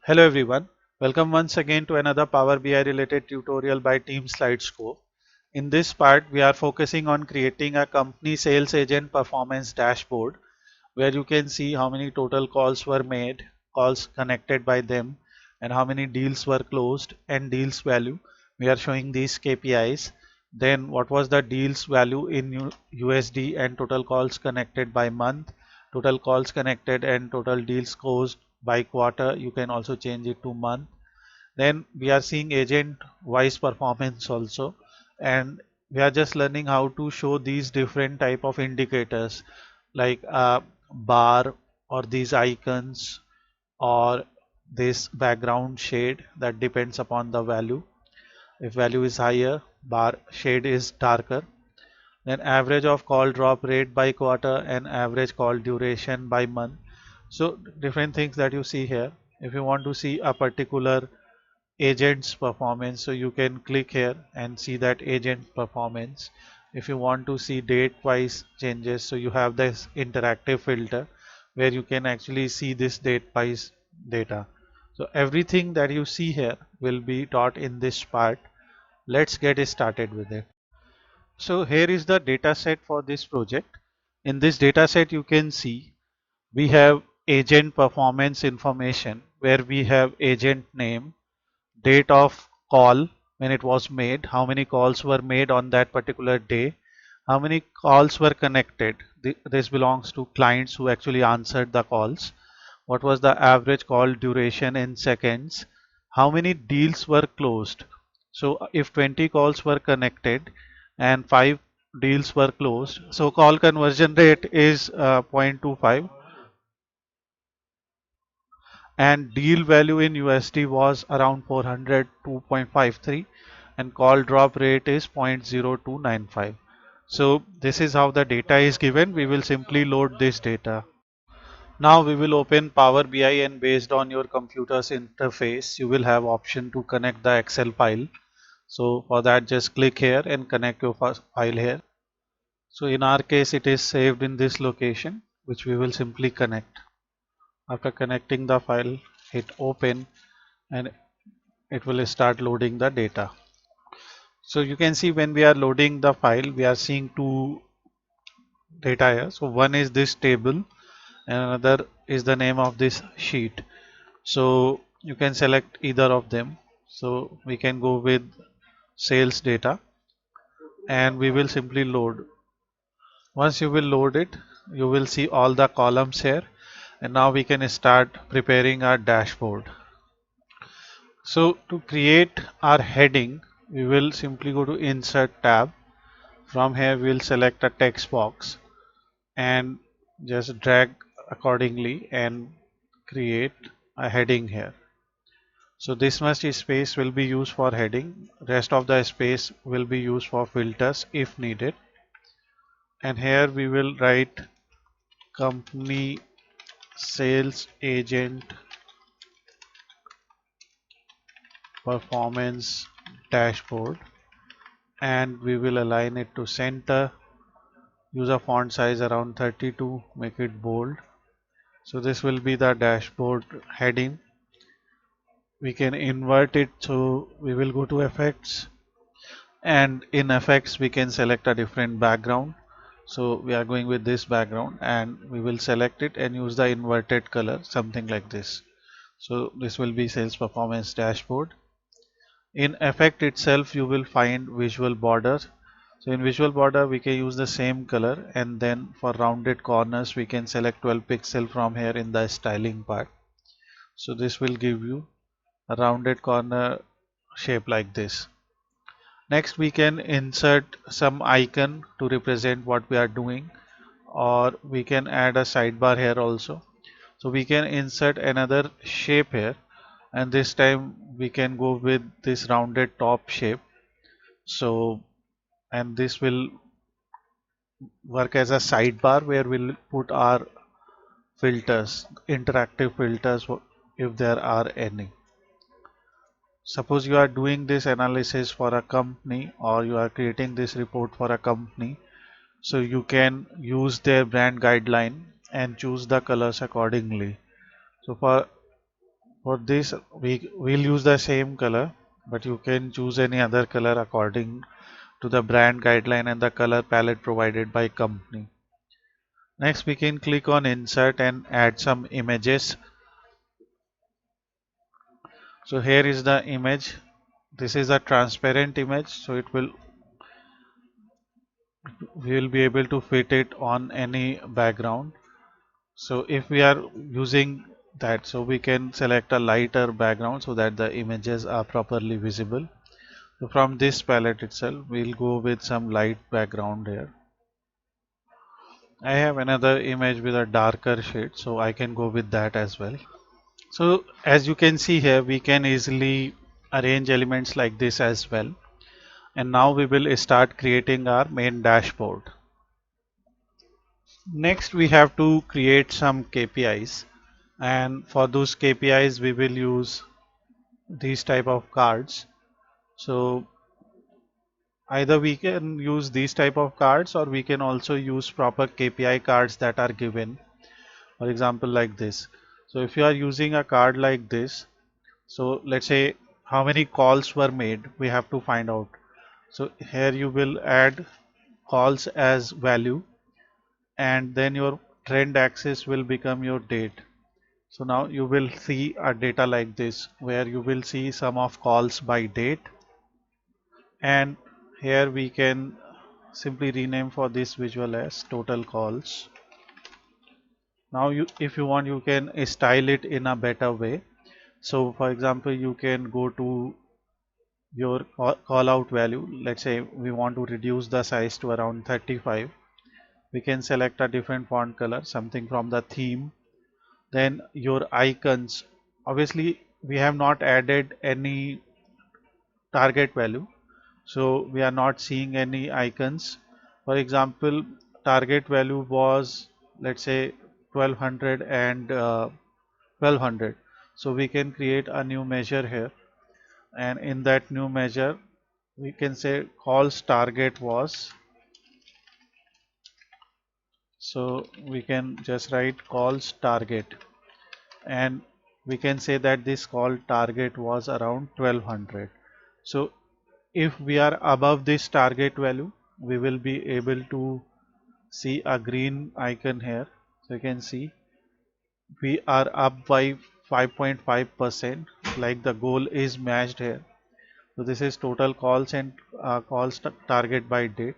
Hello everyone, welcome once again to another Power BI related tutorial by Team SlideScope. In this part, we are focusing on creating a company sales agent performance dashboard where you can see how many total calls were made, calls connected by them, and how many deals were closed and deals value. We are showing these KPIs. Then what was the deals value in USD and total calls connected by month, total calls connected and total deals closed by quarter. You can also change it to month. Then we are seeing agent wise performance also, and we are just learning how to show these different type of indicators like a bar or these icons or this background shade that depends upon the value. If value is higher, bar shade is darker. Then average of call drop rate by quarter and average call duration by month. So different things that you see here. If you want to see a particular agent's performance, so you can click here and see that agent performance. If you want to see date wise changes, so you have this interactive filter where you can actually see this date wise data. So everything that you see here will be taught in this part. Let's get started with it. So here is the data set for this project. In this data set you can see we have agent performance information where we have agent name, date of call when it was made, how many calls were made on that particular day, how many calls were connected. This belongs to clients who actually answered the calls. What was the average call duration in seconds? How many deals were closed? So if 20 calls were connected and 5 deals were closed, so call conversion rate is 0.25 and deal value in USD was around 402.53 and call drop rate is 0.0295. So this is how the data is given. We will simply load this data. Now we will open Power BI, and based on your computer's interface you will have option to connect the Excel file. So for that just click here and connect your file here. So in our case it is saved in this location, which we will simply connect. After connecting the file, hit open and it will start loading the data. So you can see when we are loading the file, we are seeing two data here. So one is this table and another is the name of this sheet. So you can select either of them. So we can go with sales data and we will simply load. Once you will load it, you will see all the columns here, and now we can start preparing our dashboard. So to create our heading, we will simply go to Insert tab. From here we will select a text box and just drag accordingly and create a heading here. So this much space will be used for heading, rest of the space will be used for filters if needed. And here we will write company sales agent performance dashboard, and we will align it to center. Use a font size around 32, make it bold. So this will be the dashboard heading. We can invert it, so we will go to effects, and in effects we can select a different background. So we are going with this background and we will select it and use the inverted color, something like this. So this will be sales performance dashboard. In effect itself you will find visual border. So in visual border we can use the same color, and then for rounded corners we can select 12 pixel from here in the styling part. So this will give you a rounded corner shape like this. Next we can insert some icon to represent what we are doing, or we can add a sidebar here also. So we can insert another shape here, and this time we can go with this rounded top shape. So, and this will work as a sidebar where we'll put our filters, interactive filters if there are any. Suppose you are doing this analysis for a company or you are creating this report for a company, so you can use their brand guideline and choose the colors accordingly. So for For this, we will use the same color, but you can choose any other color according to the brand guideline and the color palette provided by company. Next, we can click on insert and add some images. So here is the image. This is a transparent image, so it will we will be able to fit it on any background. So if we are using that, so we can select a lighter background so that the images are properly visible. So from this palette itself, we'll go with some light background here. I have another image with a darker shade, so I can go with that as well. So as you can see here, we can easily arrange elements like this as well. And now we will start creating our main dashboard. Next, we have to create some KPIs. And for those KPIs, we will use these type of cards. So either we can use these type of cards or we can also use proper KPI cards that are given. For example, like this. So if you are using a card like this, so let's say how many calls were made, we have to find out. So here you will add calls as value, and then your trend axis will become your date. So now you will see a data like this where you will see sum of calls by date, and here we can simply rename for this visual as total calls. Now if you want, you can style it in a better way. So for example, you can go to your call out value. Let's say we want to reduce the size to around 35. We can select a different font color, something from the theme. Then your icons, obviously we have not added any target value, so we are not seeing any icons. For example, target value was, let's say, 1200 and 1200. So we can create a new measure here, and in that new measure we can say calls target was, so we can just write calls target, and we can say that this call target was around 1200. So if we are above this target value, we will be able to see a green icon here. So you can see we are up by 5.5%, like the goal is matched here. So this is total calls and calls target by date.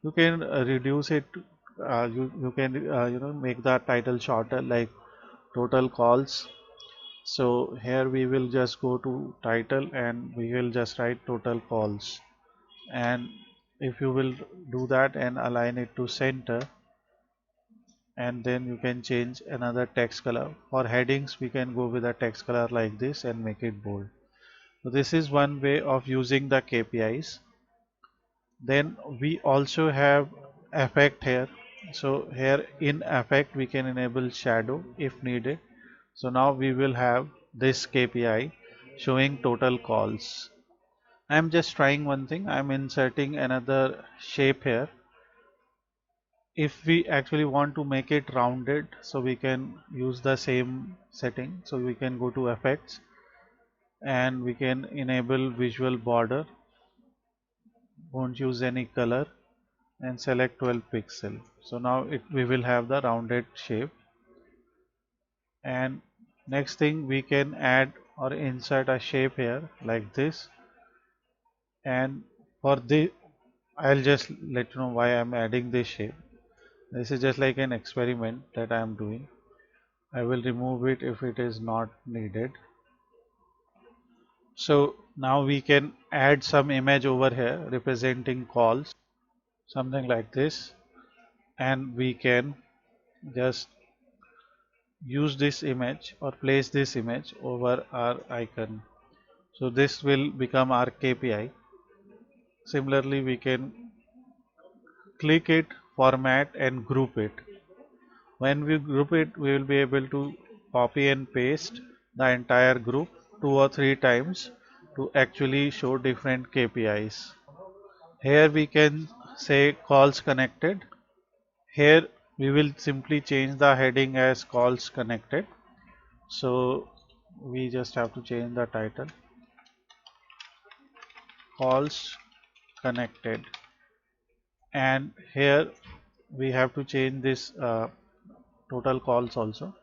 You can reduce it, you can make the title shorter, like total calls. So here we will just go to title and we will just write total calls, and if you will do that and align it to center, and then you can change another text color. For headings, we can go with a text color like this and make it bold. So this is one way of using the KPIs. Then we also have effect here. So here in effect we can enable shadow if needed. So now we will have this KPI showing total calls. I'm just trying one thing. I'm inserting another shape here. If we actually want to make it rounded, so we can use the same setting. So we can go to effects and we can enable visual border, won't use any color, and select 12 pixel. So now we will have the rounded shape. And next thing, we can add or insert a shape here like this. And for the, I'll just let you know why I'm adding this shape. This is just like an experiment that I am doing. I will remove it if it is not needed. So now we can add some image over here representing calls, something like this, and we can just use this image or place this image over our icon. So this will become our KPI. Similarly, we can click it, format, and group it. When we group it, we will be able to copy and paste the entire group 2 or 3 times to actually show different KPIs. Here we can say calls connected. Here we will simply change the heading as calls connected. So we just have to change the title, calls connected, and here we have to change this total calls also.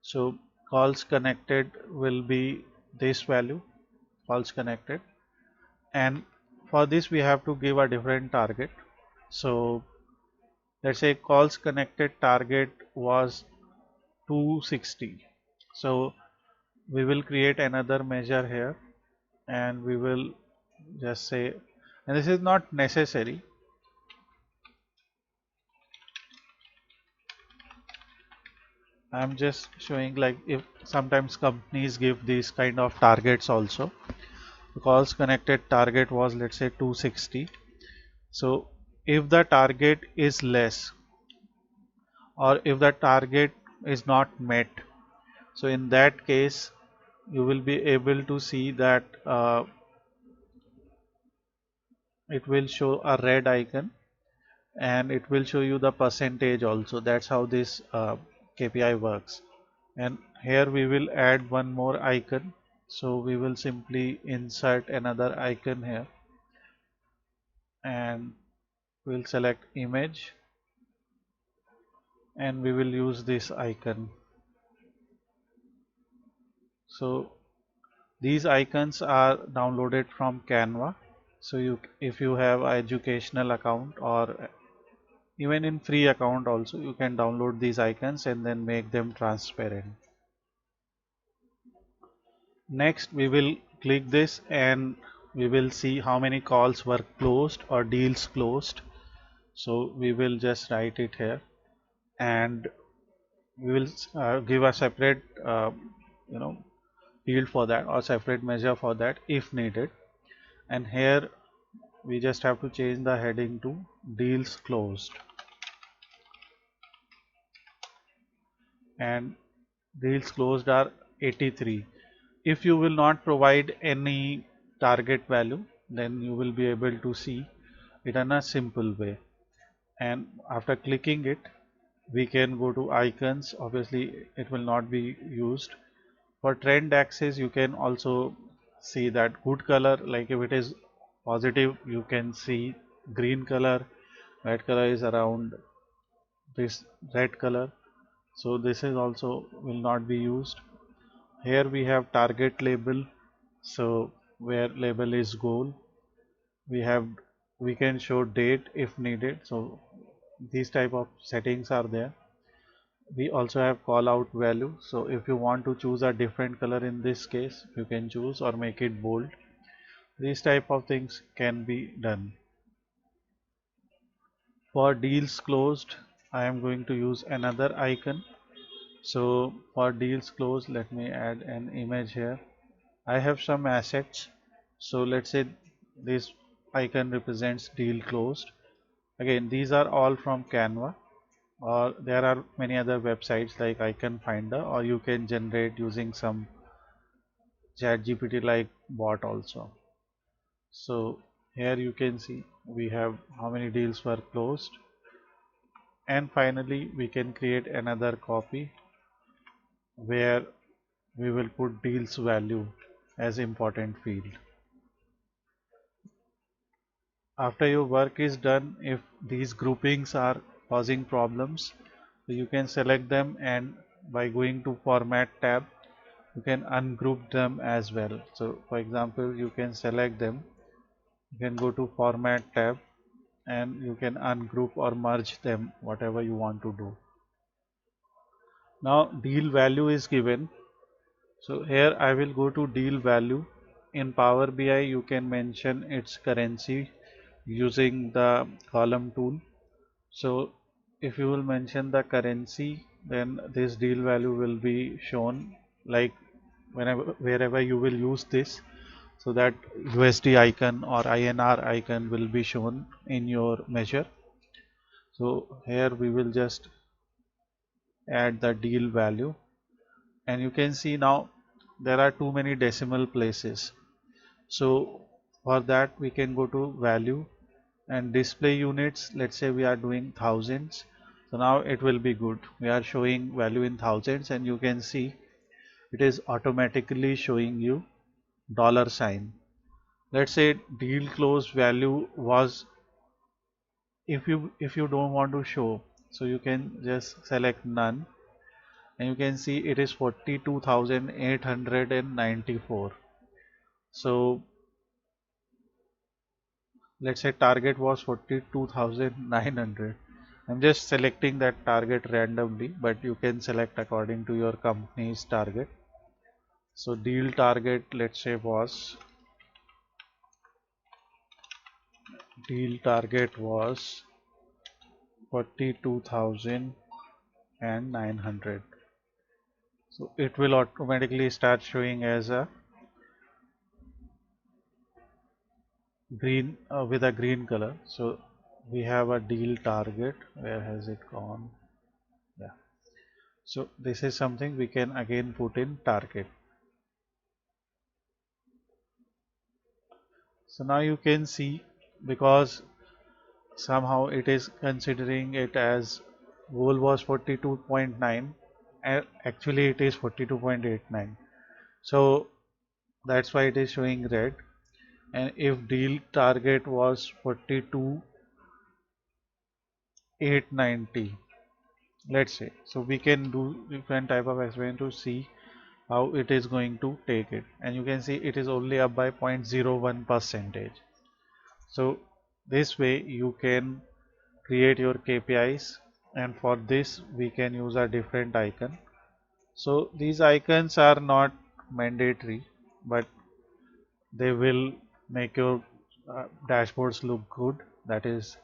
So calls connected will be this value, calls connected, and for this we have to give a different target. So let's say calls connected target was 260. So we will create another measure here, and we will just say, and this is not necessary, I'm just showing like if sometimes companies give these kind of targets also. The calls connected target was, let's say, 260. So if the target is less, or if the target is not met, so in that case you will be able to see that it will show a red icon, and it will show you the percentage also. That's how this KPI works. And here we will add one more icon. So we will simply insert another icon here, and we'll select image, and we will use this icon. So these icons are downloaded from Canva. So if you have an educational account, or even in free account also, you can download these icons and then make them transparent. Next we will click this, and we will see how many calls were closed or deals closed. So we will just write it here, and we will give a separate you know field for that, or separate measure for that if needed. And here we just have to change the heading to deals closed, and deals closed are 83. If you will not provide any target value, then you will be able to see it in a simple way. And after clicking it, we can go to icons. Obviously it will not be used. For trend axis, you can also see that good color, like if it is positive, you can see green color, red color is around this red color. So this is also will not be used. Here we have target label, so where label is goal, we have, we can show date if needed. So these type of settings are there. We also have call out value, so if you want to choose a different color in this case, you can choose, or make it bold. These type of things can be done. For deals closed, I am going to use another icon. So for deals closed, let me add an image here. I have some assets, so let's say this icon represents deal closed. Again, these are all from Canva, or there are many other websites like Icon Finder, or you can generate using some ChatGPT like bot also. So here you can see we have how many deals were closed, and finally we can create another copy where we will put deals value as important field. After your work is done, if these groupings are causing problems, so you can select them, and by going to format tab, you can ungroup them as well. So for example, you can select them, you can go to format tab, and you can ungroup or merge them, whatever you want to do. Now deal value is given, so here I will go to deal value. In Power BI you can mention its currency using the column tool. So if you will mention the currency, then this deal value will be shown, like whenever wherever you will use this, so that USD icon or INR icon will be shown in your measure. So here we will just add the deal value, and you can see now there are too many decimal places. So for that we can go to value and display units. Let's say we are doing thousands, so now it will be good, we are showing value in thousands, and you can see it is automatically showing you dollar sign. Let's say deal close value was, if you don't want to show, so you can just select none, and you can see it is 42,894. So let's say target was 42,900. I'm just selecting that target randomly, but you can select according to your company's target. So deal target, let's say, was 42,900. So it will automatically start showing as a green, with a green color. So we have a deal target. Where has it gone? Yeah. So this is something we can again put in target. So now you can see, because somehow it is considering it as goal was 42.9 and actually it is 42.89. So that's why it is showing red. And if deal target was 42,890, let's say, so we can do different type of experiment to see how it is going to take it, and you can see it is only up by 0.01 percentage. So this way you can create your KPIs, and for this we can use a different icon. So these icons are not mandatory, but they will make your dashboards look good, that is,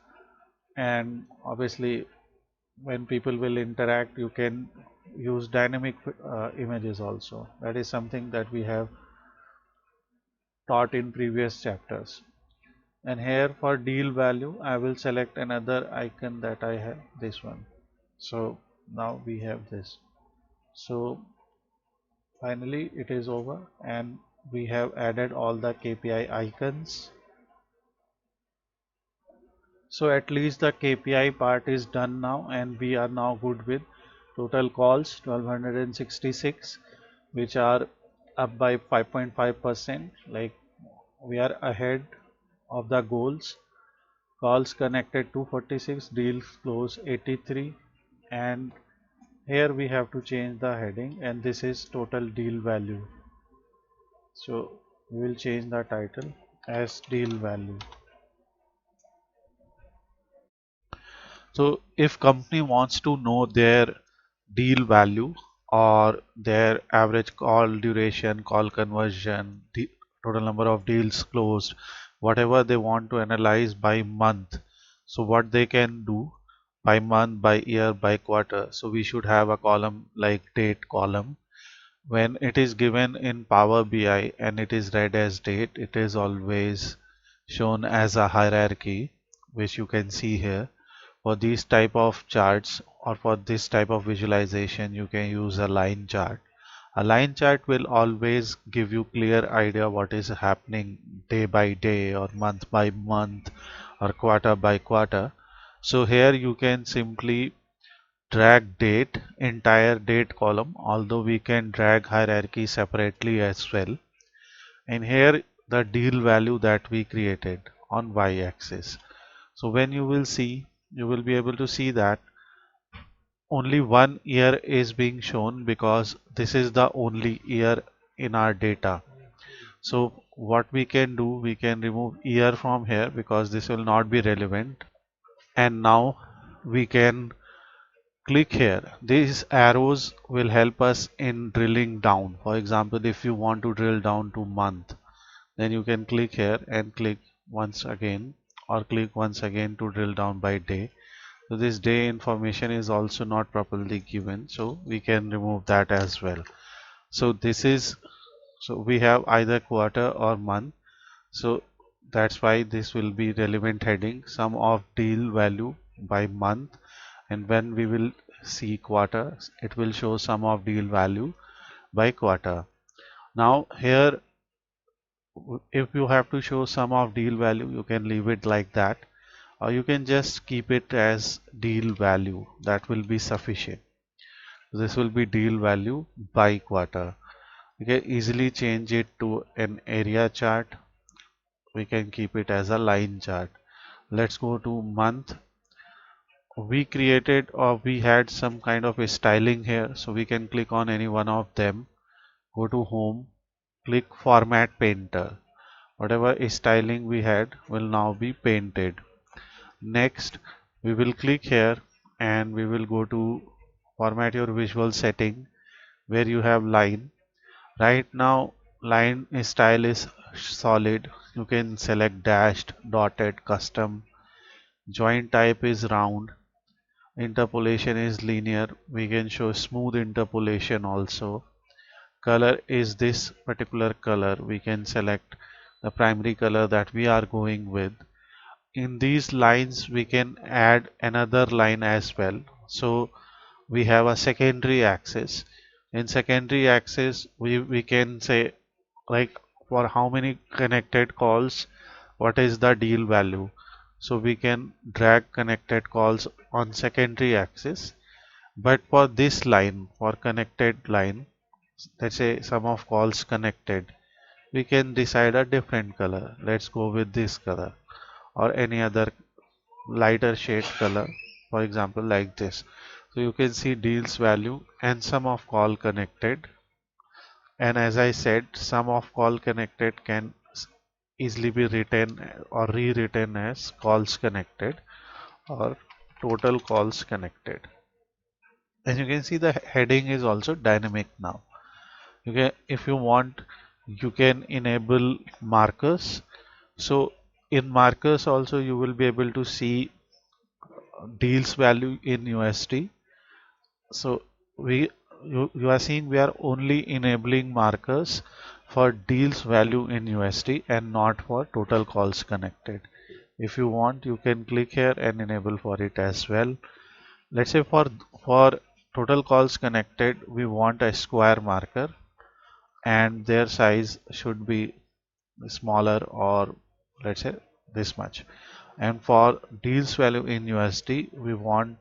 and obviously when people will interact you can use dynamic images also. That is something that we have taught in previous chapters. And here for deal value I will select another icon that I have, this one. So now we have this. So finally it is over, and we have added all the KPI icons. So at least the KPI part is done now, and we are now good with total calls 1266, which are up by 5.5%. Like, we are ahead of the goals. Calls connected 246, deals close 83, and here we have to change the heading, and this is total deal value. So we will change the title as deal value. So if company wants to know their deal value or their average call duration, call conversion, the total number of deals closed, whatever they want to analyze by month, so what they can do by month, by year, by quarter. So we should have a column like date column. When it is given in Power BI and it is read as date, it is always shown as a hierarchy, which you can see here. For these type of charts or for this type of visualization, you can use a line chart. A line chart will always give you clear idea what is happening day by day or month by month or quarter by quarter. So here you can simply drag date, entire date column, although we can drag hierarchy separately as well. And here the deal value that we created on y-axis. So when you will see, you will be able to see that only 1 year is being shown because this is the only year in our data. So what we can do, we can remove year from here because this will not be relevant. And now we can click here. These arrows will help us in drilling down. For example, if you want to drill down to month, then you can click here and click once again, or click once again to drill down by day. So this day information is also not properly given, so we can remove that as well. So this is, so we have either quarter or month, so that's why this will be relevant heading, sum of deal value by month. And when we will see quarter, it will show sum of deal value by quarter. Now here, if you have to show sum of deal value, you can leave it like that, or you can just keep it as deal value. That will be sufficient. This will be deal value by quarter. You can easily change it to an area chart. We can keep it as a line chart. Let's go to month. We created or we had some kind of a styling here, so we can click on any one of them, go to home, click format painter. Whatever styling we had will now be painted. Next, we will click here and we will go to format your visual setting where you have line. Right now, line style is solid. You can select dashed, dotted, custom. Joint type is round. Interpolation is linear. We can show smooth interpolation also. Color is this particular color. We can select the primary color that we are going with. In these lines we can add another line as well. So we have a secondary axis. In secondary axis we can say like for how many connected calls, what is the deal value. So we can drag connected calls on secondary axis, but for this line, for connected line, let's say sum of calls connected, we can decide a different color. Let's go with this color or any other lighter shade color, for example like this. So you can see deals value and sum of call connected, and as I said, sum of call connected can easily be written or rewritten as calls connected or total calls connected. And you can see the heading is also dynamic now. You can, if you want, you can enable markers. So in markers also you will be able to see deals value in USD. So you are seeing we are only enabling markers for deals value in USD and not for total calls connected. If you want, you can click here and enable for it as well. Let's say for total calls connected, we want a square marker and their size should be smaller, or let's say this much. And for deals value in USD, we want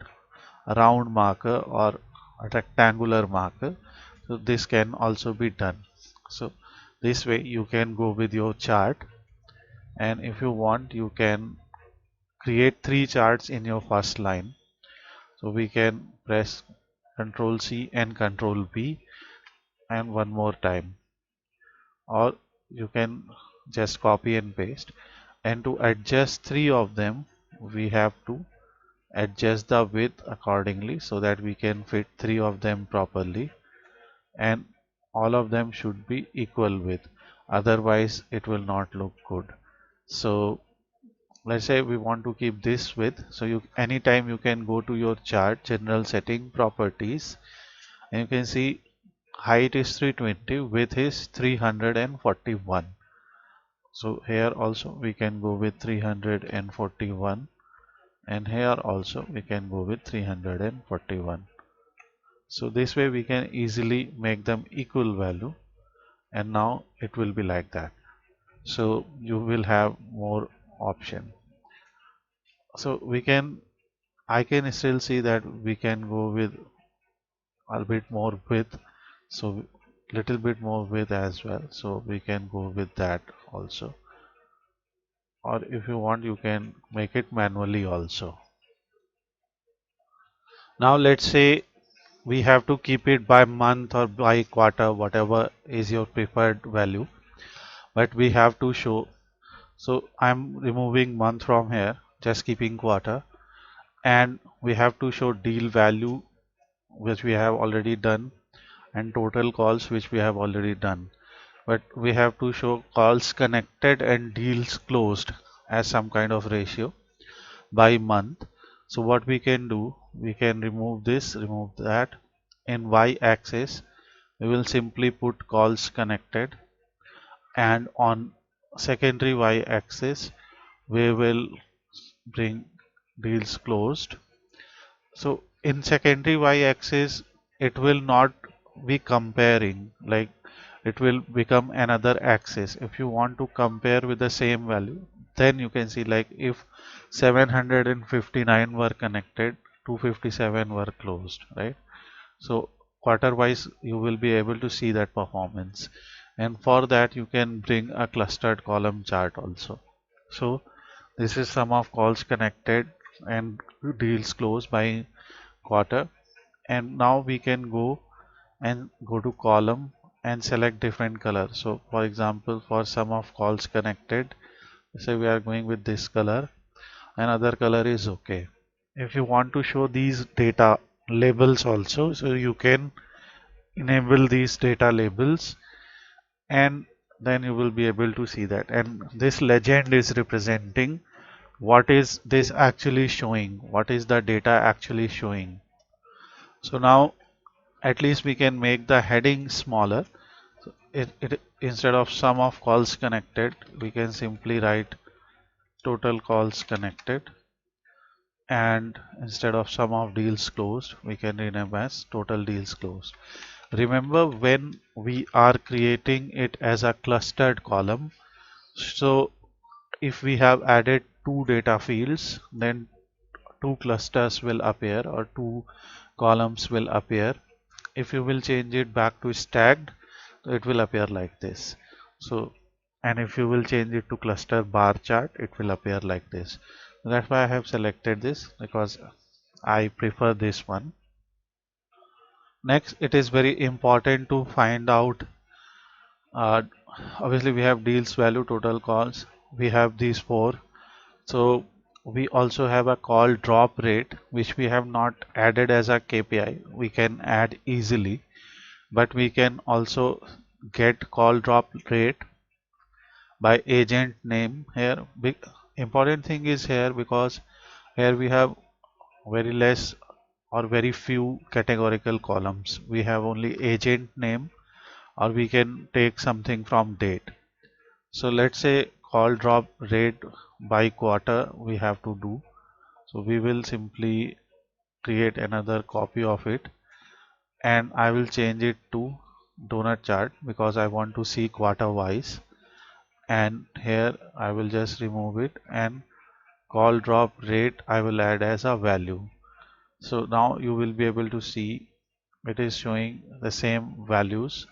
a round marker or a rectangular marker. So this can also be done. So this way you can go with your chart, and if you want you can create three charts in your first line. So we can press Ctrl C and Ctrl V and one more time, or you can just copy and paste. And to adjust three of them, we have to adjust the width accordingly so that we can fit three of them properly, and all of them should be equal width, otherwise it will not look good. So let's say we want to keep this width, so you anytime you can go to your chart general setting properties, and you can see height is 320, width is 341. So here also we can go with 341, and here also we can go with 341. So this way we can easily make them equal value, and now it will be like that. So you will have more option. So we can, I can still see that we can go with a bit more width, so little bit more width as well, so we can go with that also, or if you want you can make it manually also. Now let's say we have to keep it by month or by quarter, whatever is your preferred value, but we have to show. So I'm removing month from here, just keeping quarter, and we have to show deal value, which we have already done, and total calls, which we have already done. But we have to show calls connected and deals closed as some kind of ratio by month. So what we can do, we can remove this, remove that. In y-axis we will simply put calls connected, and on secondary y-axis we will bring deals closed. So in secondary y-axis it will not be comparing, like it will become another axis. If you want to compare with the same value, then you can see like if 759 were connected, 257 were closed, right? So quarter wise you will be able to see that performance, and for that you can bring a clustered column chart also. So this is sum of calls connected and deals closed by quarter. And now we can go to column and select different color. So for example, for sum of calls connected, say we are going with this color, and other color is okay. If you want to show these data labels also, so you can enable these data labels, and then you will be able to see that. And this legend is representing what is this actually showing, what is the data actually showing. So now at least we can make the heading smaller. Instead of sum of calls connected, we can simply write total calls connected, and instead of sum of deals closed, we can rename as total deals closed. Remember, when we are creating it as a clustered column, so if we have added two data fields, then two clusters will appear or two columns will appear. If you will change it back to stacked, it will appear like this. So, and if you will change it to cluster bar chart, it will appear like this. That's why I have selected this, because I prefer this one. Next, it is very important to find out, uh, obviously we have deals value, total calls, we have these four. So we also have a call drop rate, which we have not added as a KPI. We can add easily, but we can also get call drop rate by agent name here. Big important thing is here, because here we have very less or very few categorical columns. We have only agent name, or we can take something from date. So let's say call drop rate by quarter we have to do. So we will simply create another copy of it, and I will change it to donut chart because I want to see quarter wise. And here I will just remove it, and call drop rate I will add as a value. So now you will be able to see it is showing the same values,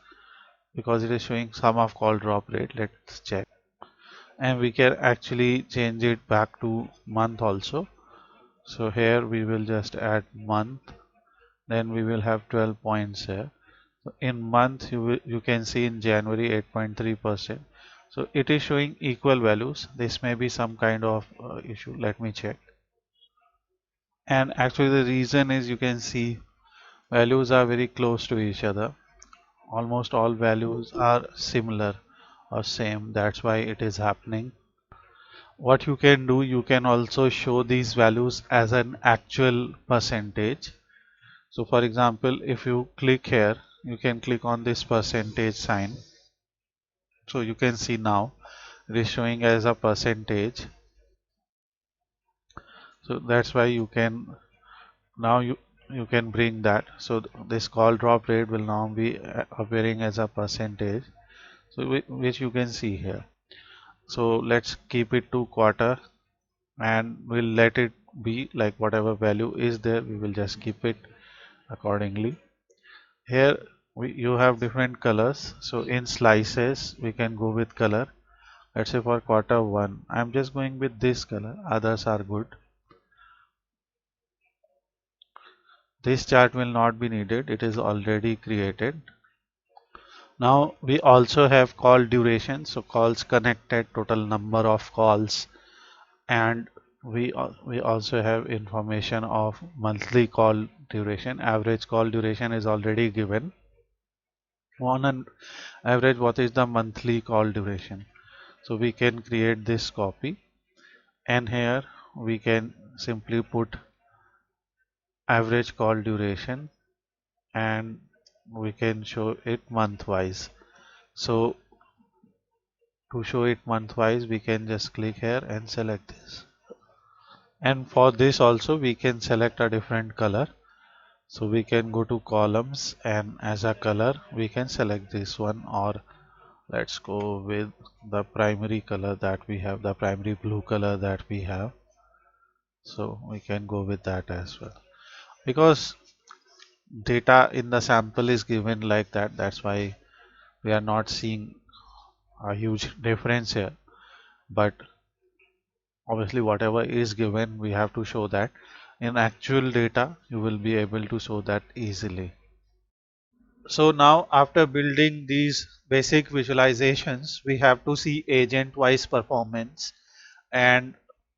because it is showing sum of call drop rate. Let's check, and we can actually change it back to month also. So here we will just add month, then we will have 12 points here. So in month you can see in January 8.3%. So it is showing equal values. This may be some kind of issue. Let me check. And actually the reason is, you can see values are very close to each other. Almost all values are similar or same. That's why it is happening. What you can do, you can also show these values as an actual percentage. So for example, if you click here, you can click on this percentage sign. So you can see now it is showing as a percentage. So that's why you can now you can bring that. So this call drop rate will now be appearing as a percentage. So which you can see here. So let's keep it to quarter, and we'll let it be like whatever value is there, we will just keep it accordingly. Here you have different colors. So in slices we can go with color. Let's say for quarter one, I'm just going with this color, others are good. This chart will not be needed, it is already created. Now we also have call duration, so calls connected, total number of calls, and we also have information of monthly call duration. Average call duration is already given. On an average, what is the monthly call duration? So we can create this copy, and here we can simply put average call duration, and we can show it month wise. So to show it month wise, we can just click here and select this. And for this also we can select a different color. So we can go to columns, and as a color we can select this one, or let's go with the primary color that we have, the primary blue color that we have. So we can go with that as well, because data in the sample is given like that. That's why we are not seeing a huge difference here. But obviously whatever is given, we have to show that. In actual data, you will be able to show that easily. So now after building these basic visualizations, we have to see agent wise performance, and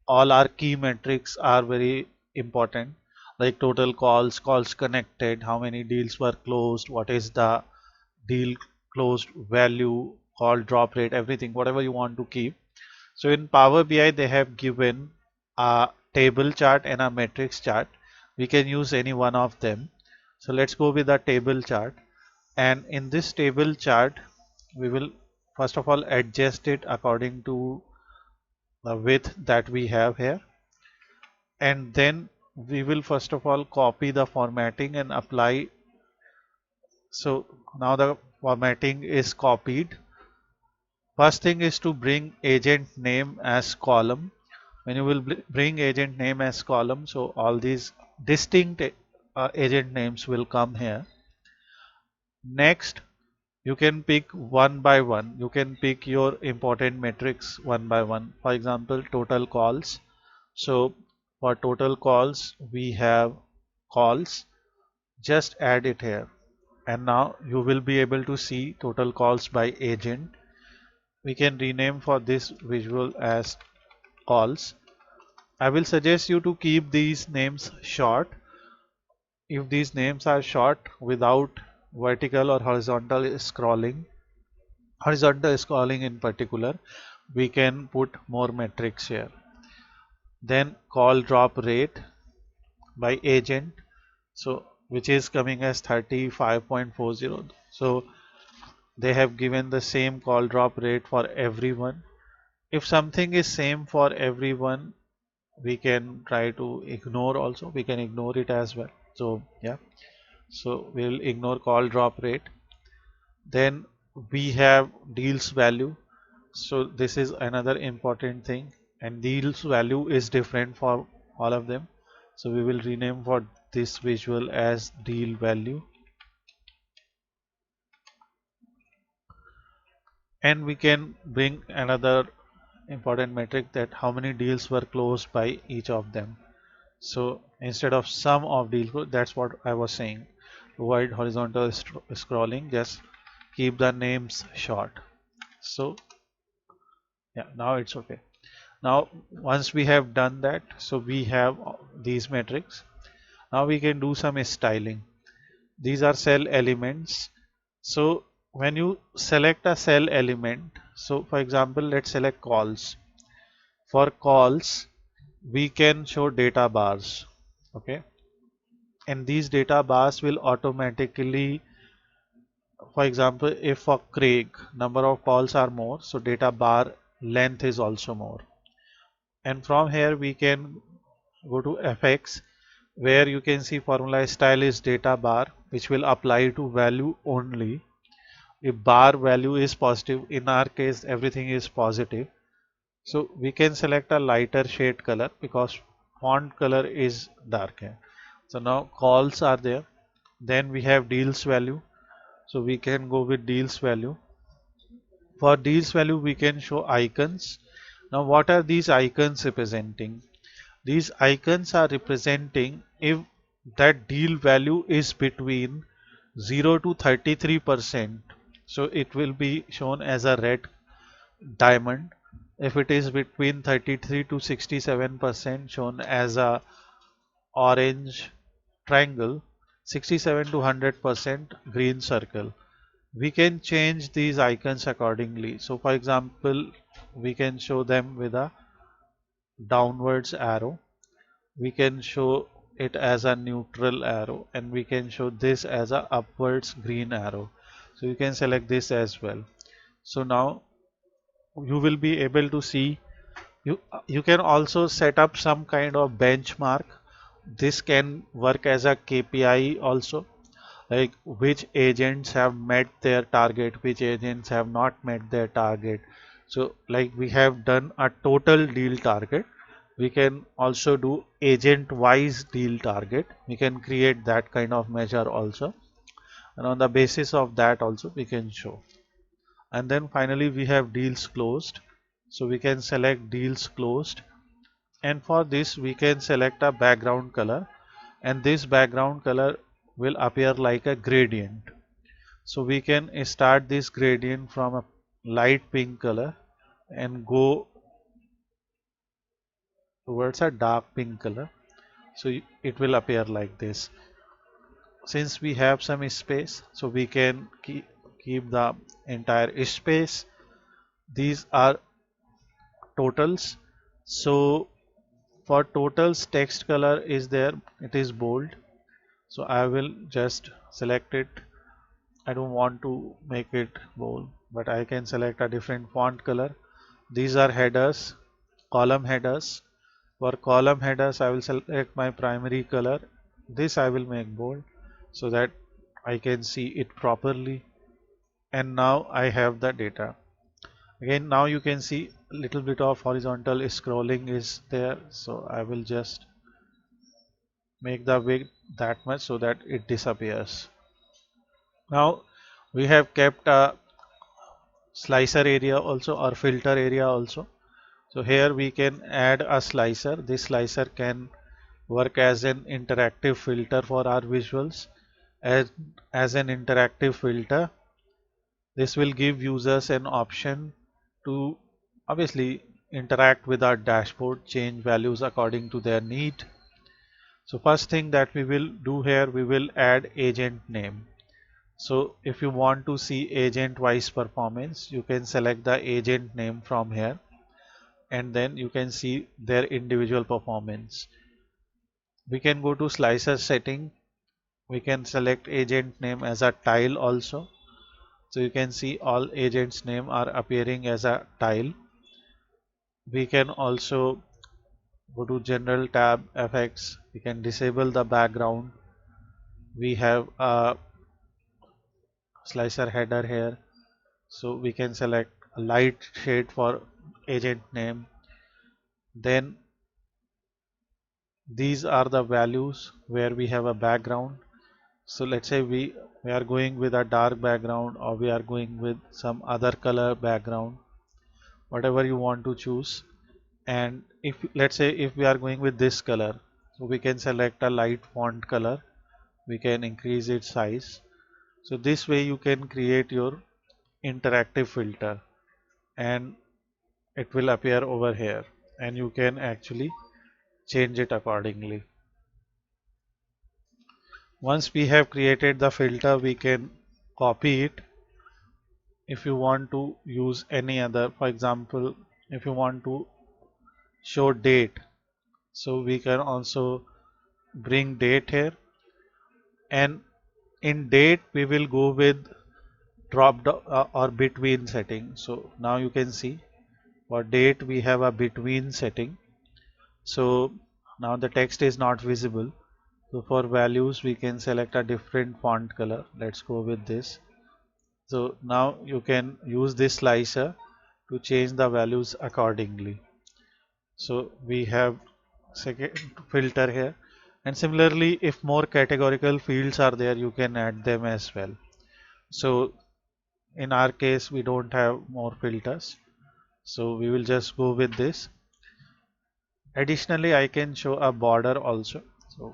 all our key metrics are very important, like total calls, calls connected, how many deals were closed, what is the deal closed value, call drop rate, everything, whatever you want to keep. So in Power BI, they have given a table chart and a matrix chart. We can use any one of them. So let's go with the table chart. And in this table chart, we will first of all adjust it according to the width that we have here. And then we will first of all copy the formatting and apply. So now the formatting is copied. First thing is to bring agent name as column. When you will bring agent name as column, so all these distinct agent names will come here. Next, you can pick one by one. You can pick your important metrics one by one. For example, total calls. So for total calls, we have calls. Just add it here. And now you will be able to see total calls by agent. We can rename for this visual as calls. I will suggest you to keep these names short. If these names are short without vertical or horizontal scrolling in particular, we can put more metrics here. Then call drop rate by agent, so which is coming as 35.40. So they have given the same call drop rate for everyone. If something is same for everyone, we can try to ignore also. We can ignore it as well. So yeah, so we'll ignore call drop rate. Then we have deals value. So this is another important thing, and deals value is different for all of them. So we will rename for this visual as deal value, and we can bring another important metric, that how many deals were closed by each of them. So instead of sum of deals, that's what I was saying. Avoid horizontal scrolling, just keep the names short. So yeah, now it's okay. Now once we have done that, so we have these metrics. Now we can do some styling. These are cell elements. So when you select a cell element, so for example, let's select calls. For calls, we can show data bars. Okay, and these data bars will automatically, for example, if for Craig number of calls are more, so data bar length is also more. And from here we can go to FX, where you can see formula style is data bar, which will apply to value only. If bar value is positive, in our case everything is positive, so we can select a lighter shade color because font color is dark here. So now calls are there. Then we have deals value, so we can go with deals value. For deals value, we can show icons. Now what are these icons representing? These icons are representing if that deal value is between 0 to 33%, so it will be shown as a red diamond. If it is between 33 to 67%, shown as a orange triangle. 67 to 100%, green circle. We can change these icons accordingly. So for example, we can show them with a downwards arrow, we can show it as a neutral arrow, and we can show this as a upwards green arrow. So you can select this as well. So now you will be able to see, you can also set up some kind of benchmark. This can work as a KPI also, like which agents have met their target, which agents have not met their target. So like we have done a total deal target, We can also do agent wise deal target. We can create that kind of measure also, and on the basis of that also we can show. And then finally we have deals closed, so we can select deals closed, and for this we can select a background color, and this background color will appear like a gradient. So we can start this gradient from a light pink color and go towards a dark pink color, so it will appear like this. Since we have some space, so we can keep the entire space. These are totals. So for totals, text color is there, it is bold, so I will just select it. I don't want to make it bold, but I can select a different font color. These are headers, column headers. For column headers, I will select my primary color. This I will make bold so that I can see it properly. And now I have the data. Again, now you can see a little bit of horizontal scrolling is there. So I will just make the width that much so that it disappears. Now we have kept a slicer area also, or filter area also. So here we can add a slicer. This slicer can work as an interactive filter for our visuals. As an interactive filter, this will give users an option to obviously interact with our dashboard, change values according to their need. So first thing that we will do here, we will add agent name. So if you want to see agent wise performance, you can select the agent name from here, and then you can see their individual performance. We can go to slicer setting. We can select agent name as a tile also. So you can see all agents name are appearing as a tile. We can also go to general tab, effects. We can disable the background. We have a slicer header here, so we can select a light shade for agent name. Then these are the values where we have a background. So let's say we are going with a dark background, or we are going with some other color background, whatever you want to choose. And if let's say if we are going with this color, so we can select a light font color. We can increase its size. So this way you can create your interactive filter, and it will appear over here, and you can actually change it accordingly. Once we have created the filter, we can copy it. If you want to use any other, for example, if you want to show date, so we can also bring date here, and in date we will go with or between setting. So now you can see for date we have a between setting. So now the text is not visible. So for values we can select a different font color. Let's go with this. So now you can use this slicer to change the values accordingly. So we have second filter here, and similarly if more categorical fields are there, you can add them as well. So in our case we don't have more filters, so we will just go with this. Additionally, I can show a border also, so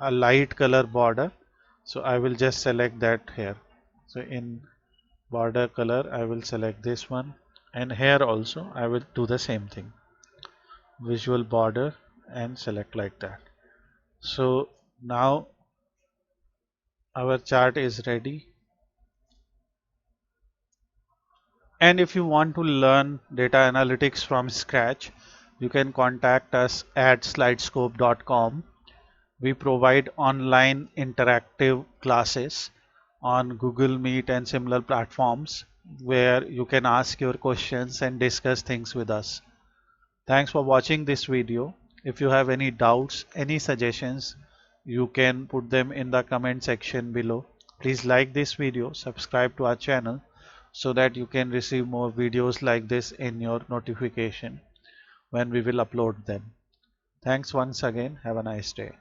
a light color border. So I will just select that here. So in border color I will select this one, and here also I will do the same thing, visual border, and select like that. So now our chart is ready. And if you want to learn data analytics from scratch, you can contact us at slidescope.com. We provide online interactive classes on Google Meet and similar platforms where you can ask your questions and discuss things with us. Thanks for watching this video. If you have any doubts, any suggestions, you can put them in the comment section below. Please like this video, subscribe to our channel so that you can receive more videos like this in your notification when we will upload them. Thanks once again. Have a nice day.